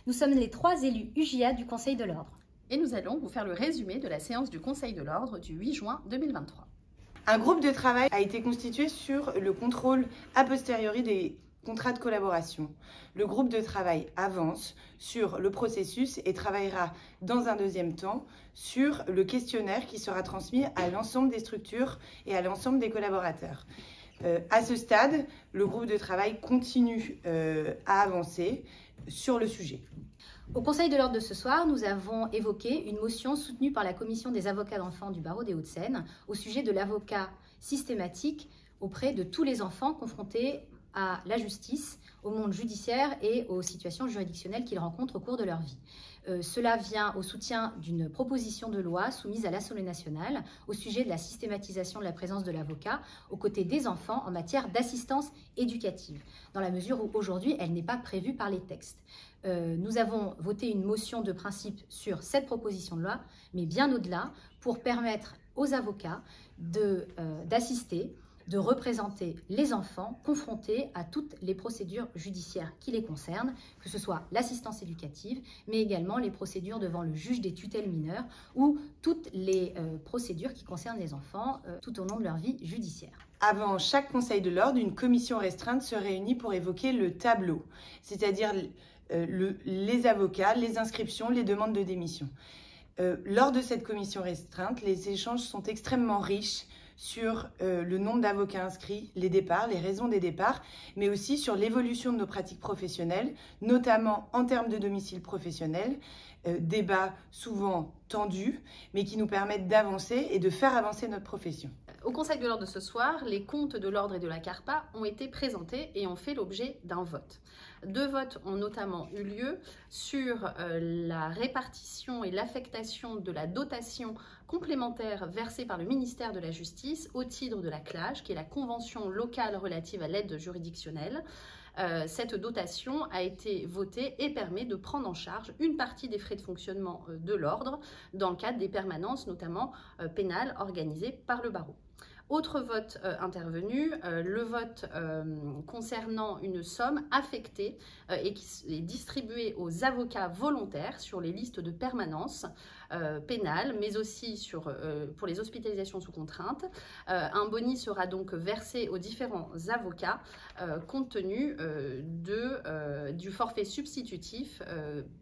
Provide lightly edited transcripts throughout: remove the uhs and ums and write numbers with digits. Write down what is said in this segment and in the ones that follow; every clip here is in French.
Nous sommes les 3 élus UJA du Conseil de l'Ordre. Et nous allons vous faire le résumé de la séance du Conseil de l'Ordre du 8 juin 2023. Un groupe de travail a été constitué sur le contrôle a posteriori des contrats de collaboration. Le groupe de travail avance sur le processus et travaillera dans un deuxième temps sur le questionnaire qui sera transmis à l'ensemble des structures et à l'ensemble des collaborateurs. À ce stade, le groupe de travail continue à avancer sur le sujet. Au Conseil de l'Ordre de ce soir, nous avons évoqué une motion soutenue par la Commission des avocats d'enfants du barreau des Hauts-de-Seine au sujet de l'avocat systématique auprès de tous les enfants confrontés à la justice, au monde judiciaire et aux situations juridictionnelles qu'ils rencontrent au cours de leur vie. Cela vient au soutien d'une proposition de loi soumise à l'Assemblée nationale au sujet de la systématisation de la présence de l'avocat aux côtés des enfants en matière d'assistance éducative, dans la mesure où aujourd'hui elle n'est pas prévue par les textes. Nous avons voté une motion de principe sur cette proposition de loi, mais bien au-delà, pour permettre aux avocats d'assister, de représenter les enfants confrontés à toutes les procédures judiciaires qui les concernent, que ce soit l'assistance éducative, mais également les procédures devant le juge des tutelles mineures ou toutes les procédures qui concernent les enfants tout au long de leur vie judiciaire. Avant chaque Conseil de l'Ordre, une commission restreinte se réunit pour évoquer le tableau, c'est-à-dire les avocats, les inscriptions, les demandes de démission. Lors de cette commission restreinte, les échanges sont extrêmement riches sur le nombre d'avocats inscrits, les départs, les raisons des départs, mais aussi sur l'évolution de nos pratiques professionnelles, notamment en termes de domicile professionnel, débats souvent tendus, mais qui nous permettent d'avancer et de faire avancer notre profession. Au Conseil de l'Ordre de ce soir, les comptes de l'Ordre et de la CARPA ont été présentés et ont fait l'objet d'un vote. 2 votes ont notamment eu lieu sur la répartition et l'affectation de la dotation complémentaire versée par le ministère de la Justice au titre de la CLAJ, qui est la Convention locale relative à l'aide juridictionnelle. Cette dotation a été votée et permet de prendre en charge une partie des frais de fonctionnement de l'ordre dans le cadre des permanences, notamment pénales, organisées par le barreau. Autre vote intervenu, le vote concernant une somme affectée et qui est distribuée aux avocats volontaires sur les listes de permanence pénale, mais aussi pour les hospitalisations sous contrainte. Un boni sera donc versé aux différents avocats compte tenu du forfait substitutif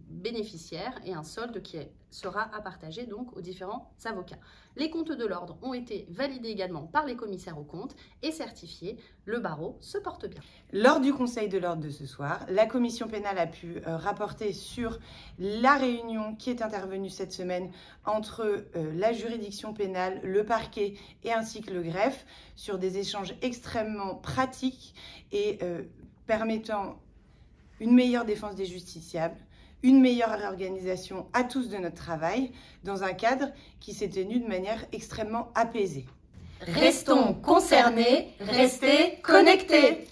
bénéficiaire et un solde qui sera à partager donc aux différents avocats. Les comptes de l'ordre ont été validés également par les commissaires aux comptes et certifiés. Le barreau se porte bien. Lors du Conseil de l'Ordre de ce soir, la commission pénale a pu rapporter sur la réunion qui est intervenue cette semaine entre la juridiction pénale, le parquet et ainsi que le greffe, sur des échanges extrêmement pratiques et permettant une meilleure défense des justiciables, une meilleure réorganisation à tous de notre travail, dans un cadre qui s'est tenu de manière extrêmement apaisée. Restons concernés, restez connectés.